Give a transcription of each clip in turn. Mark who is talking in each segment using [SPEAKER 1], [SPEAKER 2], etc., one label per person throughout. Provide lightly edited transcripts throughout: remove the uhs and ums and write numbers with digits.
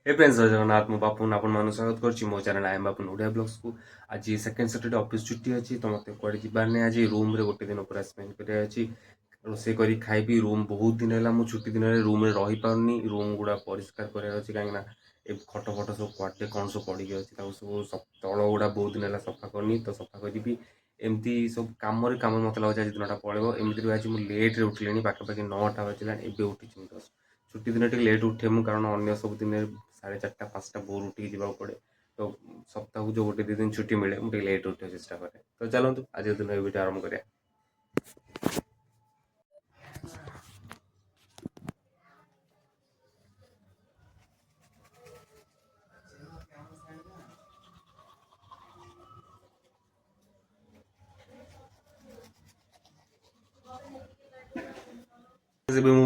[SPEAKER 1] हे friends जय जगन्नाथ मु बापुन आपण मान स्वागत करछि मो channel I am Bapun Odia blogs को। आज सेकंड सैटरडे ऑफिस छुट्टी अछि तो मते कुआडे जिबार नै आज रूम रे गोटे दिन पूरा स्पेंड करे अछि। रोसे करी खाइबी रूम बहुत दिन हैला मु छुट्टी दिन रे रूम रे रही पाउनी। रूम गुडा परिष्कार करे अछि कांगना ए खट फट सब क्वाटे कोन सब पड़ी अछि ताउ सब तळ गुडा बहुत दिन हैला सफा करनी तो सफा करिबी। एमती सब काम रे काम मते लागै आज दिनटा पळेबो एमती आज मु लेट रे उठलेनी पाखा पाखी 9टा बजिला एबे उठिछि मु। छुट्टी दिन टे लेट उठे मु कारण अन्य सब दिन 4:30-5टा भोर उठी जावा पड़े तो सप्ताह को जो गोटे दी दिन छुट्टी मिले मुझे लेट उठे चेष्टा करे। तो चलतु आज दिन वीडियो आरंभ करिया।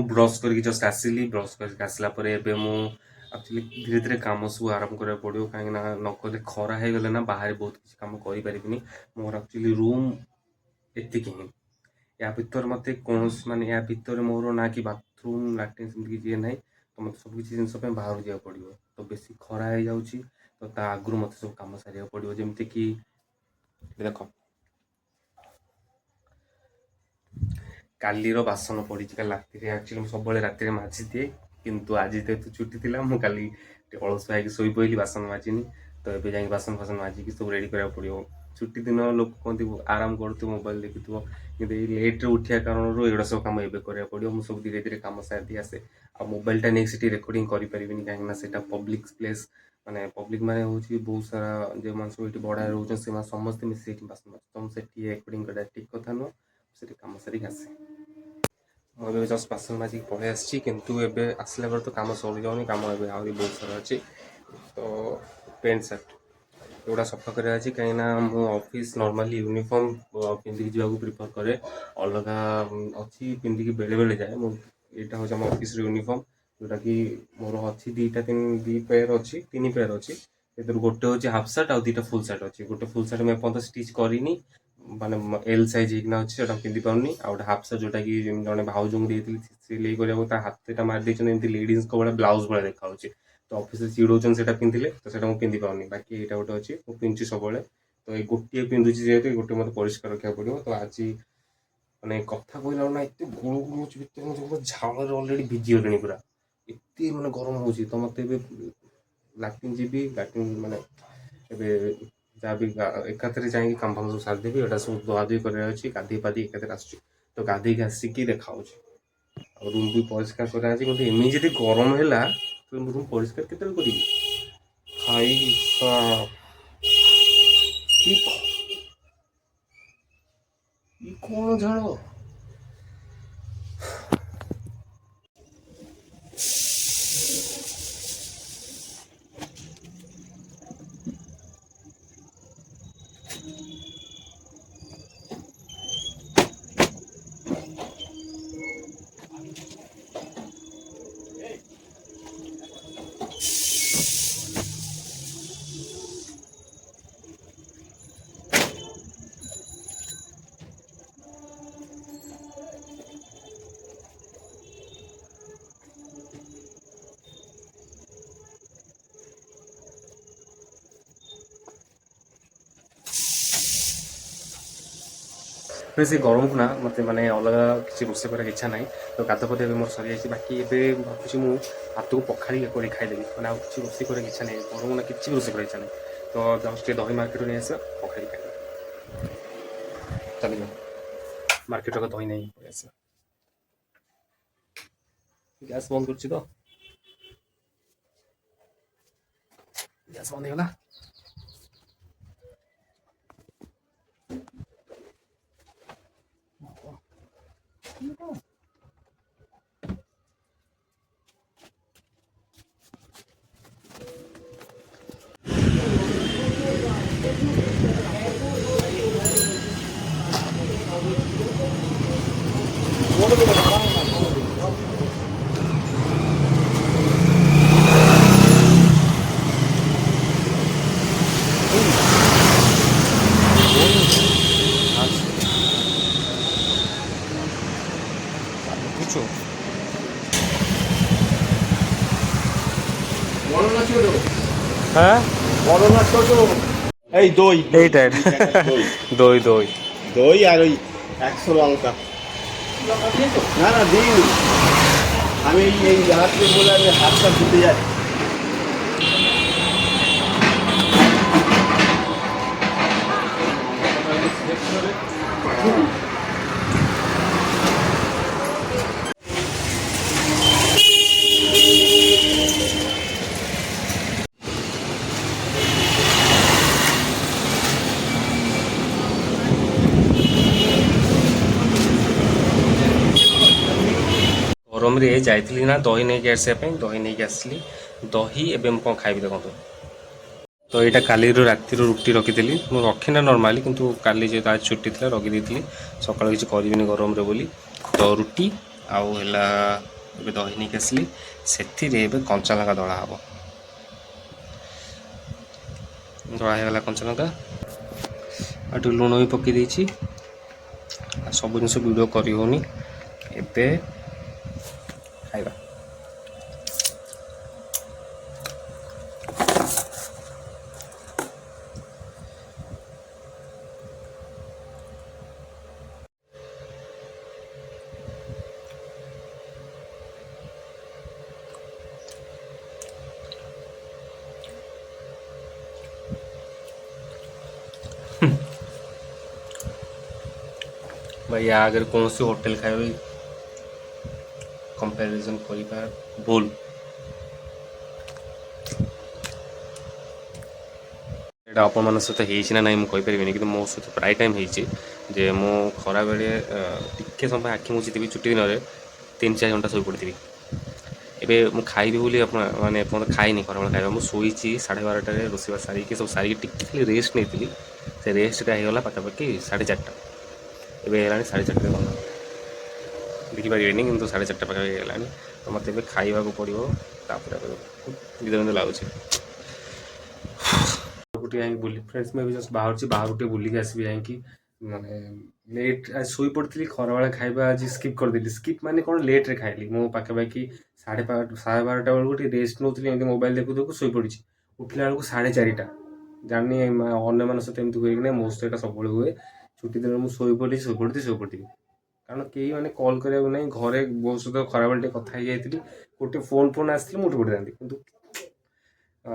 [SPEAKER 1] ब्रश करके जस्ट आसिली ब्रश करके आसला परे एबे मु एक्चुअली धीरे धीरे काम सब आरंभ करा पड़ो कहीं नकले खरा हो गले ना बाहर बहुत किसी काम करें मोर एक्चुअली रूम एतिक ही या भितर मत कौन मानने या भितर मोर ना कि बाथरूम लाट्रिन सेमती किसी ना तो मतलब सब किसी जिन बाहर जावा पड़ो तो बेस खरा हो जाऊँगी तो आगु मत सब कम सारे पड़ो जमती कि देख कालीर बासन पड़ी कल राति एक्चुअली सब राति माझी दिए किंतु आज जेहेतु छुट्टी थी मुझे अलसुआ शोई पड़ी बासन माझिनी तो ये जा बासन फासन माझिकी सब रेडी करा पड़ो। छुट्टी दिन लोक कहते आराम करूँ मोबाइल देखु कि लेट्रे उठा कारण एगुड़ा सब कम एवं करा पड़ो मुझे सब धीरे धीरे कम सारी आसे आ मोबाइलटा नहीं से रेकर्डिंग करें कहीं पब्लिक प्लेस माने पब्लिक माने हूँ बहुत सारा जो मान सब ये भड़ा रोच से समस्त मिसे बासन तुम से रेकर्डिंग करवा ठीक कथा नुह से कम सारिक आसे मुझे जस्ट बासन माजिक पलि आसी कितु एवं आसला बेले तो कम सरी जाऊनी कम आहरी बहुत सारा अच्छी तो पेंट सार्ट एगुड़ा सफा कर कहीं मु ऑफिस नॉर्मली यूनिफॉर्म पिंधिक जावाक प्रिफर करे अलग अच्छी पिंधिक बेले बेले जाए यहाँ हूँ आम ऑफिस यूनिफॉर्म जोटा कि मोर अच्छी दी पेयर अच्छी 3 पेयर अच्छी गोटे हूँ हाफ सार्ट आ 2टा फुल सार्ट अच्छी गोटे फुल सार्ट मैं एपर्तन स्टिच करनी माने एल साइज होना अच्छे पिंधि पानी आ गए हाफ सार्ट जोटा कि जड़े भाउज को सिलाई करा हाथटा मारी लेडीज भाई ब्लाउज भाई देखा तो ऑफिस चिड़ौन से पिंधिले तो मुझे पिंधि पाऊनी बाकी यहाँ गोटे अच्छी मुझे पिंधुची सब तो ये गोटे पिंधुची जेहतु गोटे मतलब परिष्कार रखा पड़ो तो आज मैंने कथा कहला ना एत गुड़ गुड़ हो झाल अलरेडी भिजी गले पूरा एत मैंने गरम हो तो मत लाट्रिन जी लाट्रिन माने जहाँ भी एकाथरे जाकि काम फाम सब सारिदेवी यहाँ सब धुआधुई कर गाधे पाधे एकाथरे आस तो गाधे आसिकी देखा रूम भी परिष्कार करा एमती गरम है तो रूम परिष्कार के करी कौन झाड़ फिर से गरम को ना मत मैंने अलग किसी रोसे कर इच्छा ना तो गाधपद मोर सरी जाए बाकी ये भाई मुझे हाथ को पखाड़ी खाईदेवी मैंने किसी रोसे कर इच्छा नहीं गरम ना कि रोसे कर इच्छा नहीं तो जस्ट दही मार्केट नहीं आस पखाड़ी खाई चलिए मार्केट दही नहीं आस गैस बंद कर तो गैस बंद होगा হ্যাঁ
[SPEAKER 2] এই দই
[SPEAKER 1] এইটাই
[SPEAKER 2] দই
[SPEAKER 1] দই দই
[SPEAKER 2] দই আর ওই 100 লঙ্কা না না দিন আমি এই হাতে বলে আমি হাতটা ধুতে যাই
[SPEAKER 1] ଗରମରେ ଯାଇଥିଲି ନା ଦହି ନେଇକି ଆସିବା ପାଇଁ ଦହି ନେଇକି ଆସିଲି ଦହି ଏବେ ମୁଁ କ'ଣ ଖାଇବି ଦେଖନ୍ତୁ ତ ଏଇଟା କାଲିର ରାତିରୁ ରୁଟି ରଖିଥିଲି ମୁଁ ରଖିନା ନର୍ମାଲି କିନ୍ତୁ କାଲି ଯେହେତୁ ଆଜି ଛୁଟି ଥିଲା ରଖିଦେଇଥିଲି ସକାଳୁ କିଛି କରିବିନି ଗରମରେ ବୋଲି ତ ରୁଟି ଆଉ ହେଲା ଏବେ ଦହି ନେଇକି ଆସିଲି ସେଥିରେ ଏବେ କଞ୍ଚା ଲଙ୍କା ଦଳା ହେବ ଦଳା ହେଇଗଲା କଞ୍ଚା ଲଙ୍କା ଆଉ ଟିକେ ଲୁଣ ବି ପକାଇ ଦେଇଛି ଆଉ ସବୁ ଜିନିଷ ଭିଡ଼ିଓ କରି ହେଉନି ଏବେ ଖାଇବା भाई या आगे कौन सी होटल खाए कंपैरिजन करिबा भूल এটা ଆପଣମାନଙ୍କ ସହିତ ହେଇଛି ନା ନାହିଁ ମୁଁ କହିପାରିବିନି କିନ୍ତୁ ମୋ ସହିତ ପ୍ରାୟ ଟାଇମ୍ ହେଇଛି ଯେ ମୁଁ ଖରାବେଳେ ଟିକେ ସମୟ ଆଖି ମୁଜିଥିବି ଛୁଟି ଦିନରେ 3-4 ଘଣ୍ଟା ଶୋଇପଡ଼ିଥିବି ଏବେ ମୁଁ ଖାଇବି ବୋଲି ଆପଣ ମାନେ ଏପର୍ଯ୍ୟନ୍ତ ଖାଇନି ଖରାବେଳେ ଖାଇବା ମୁଁ ଶୋଇଛି 12:30ଟାରେ ରୋଷେଇବାସ ସାରିକି ସବୁ ସାରିକି ଟିକେ ଖାଲି ରେଷ୍ଟ ନେଇଥିଲି ସେ ରେଷ୍ଟଟା ହେଇଗଲା ପାଖାପାଖି 4:30 ଏବେ ହେଇଗଲାଣି 4:30 ଘଣ୍ଟା ଦେଖିପାରିବେନି କିନ୍ତୁ 4:30 ପାଖାପାଖି ହେଇଗଲାଣି ତ ମୋତେ ଏବେ ଖାଇବାକୁ ପଡ଼ିବ ତାପରେ ନିଦ ନିଦ ଲାଗୁଛି ଟିକେ ଯାଇକି ବୁଲି ଫ୍ରେଣ୍ଡସ୍ ମୁଁ ଏବେ ଜଷ୍ଟ ବାହାରୁଛି ବାହାରୁ ଟିକେ ବୁଲିକି ଆସିବି ଯାଇକି ମାନେ ଲେଟ୍ ଆଜି ଶୋଇପଡ଼ିଥିଲି ଖରାବେଳେ ଖାଇବା ଆଜି ସ୍କିପ୍ କରିଦେଲି ସ୍କିପ୍ ମାନେ କ'ଣ ଲେଟ୍ରେ ଖାଇଲି ମୁଁ ପାଖାପାଖି 12:30 ବେଳକୁ ଟିକେ ରେଷ୍ଟ ନେଉଥିଲି ଏମିତି ମୋବାଇଲ୍ ଦେଖୁ ଦେଖୁ ଶୋଇପଡ଼ିଛି ଉଠିଲା ବେଳକୁ 4:30 ଜାଣିନି ଅନ୍ୟମାନଙ୍କ ସହିତ ଏମିତି ହୁଏ କି ନାହିଁ ମୋ ସହିତ ଏଇଟା ସବୁବେଳେ ହୁଏ ଛୁଟି ଦିନରେ ମୁଁ ଶୋଇପଡ଼ିଥିବି କାରଣ କେହି ମାନେ କଲ୍ କରିବାକୁ ନାହିଁ ଘରେ ବୋଉ ସହିତ ଖରାବେଳେ ଟିକେ କଥା ହେଇଯାଇଥିଲି ଗୋଟେ ଫୋନ୍ ଆସିଥିଲି ମୁଁ ଉଠି ପଡ଼ିଥାନ୍ତି କିନ୍ତୁ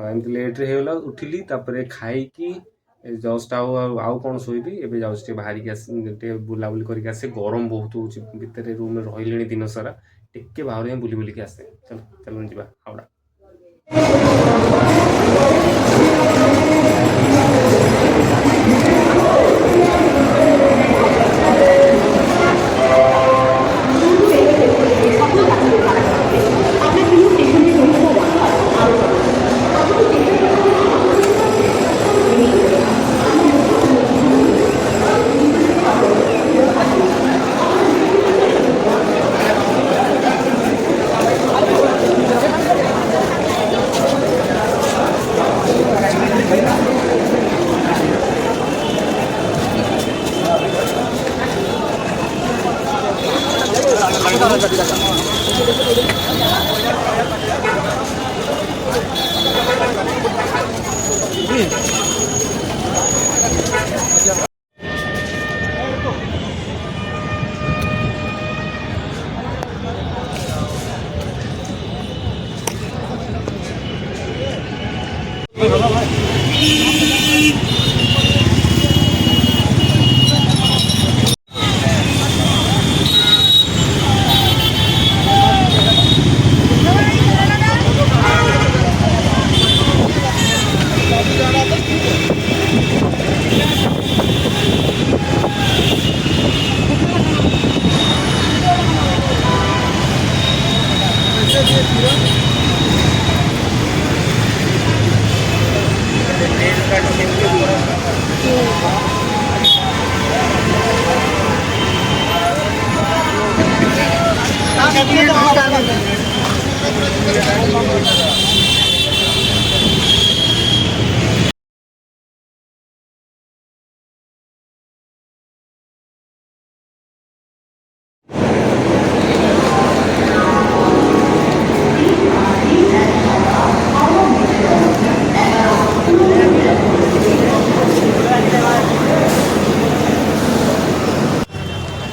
[SPEAKER 1] ଏମିତି ଲେଟ୍ରେ ହେଇଗଲା ଉଠିଲି ତାପରେ ଖାଇକି ଜଷ୍ଟ ଆଉ କ'ଣ ଶୋଇବି ଏବେ ଯାଉଛି ଟିକେ ବାହାରିକି ଆସି ଟିକେ ବୁଲାବୁଲି କରିକି ଆସେ ଗରମ ବହୁତ ହେଉଛି ଭିତରେ ରୁମ୍ରେ ରହିଲେଣି ଦିନ ସାରା ଟିକେ ବାହାରୁ ଯାଇ ବୁଲି ବୁଲିକି ଆସେ ଚାଲୁନ ଯିବା ହାওড়ା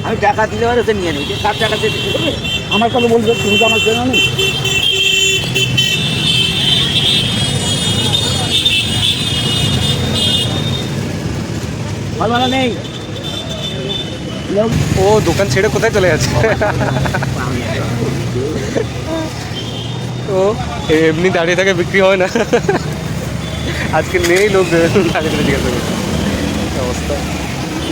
[SPEAKER 3] আমি টাকা দিলে পারে সে নিয়ে নিই, যে 60 টাকা দিয়ে দিতে হবে।
[SPEAKER 4] আমার কথা বলবে, তুমি তো আমার চেনা নেই।
[SPEAKER 3] ভালো ভালো নেই।
[SPEAKER 1] ও দোকান ছেড়ে কোথায় চলে যাচ্ছে? ও এমনি দাঁড়িয়ে থাকে, বিক্রি হয় না। আজকে নেই লোক, দাঁড়িয়ে জিজ্ঞাসা করছে অবস্থা।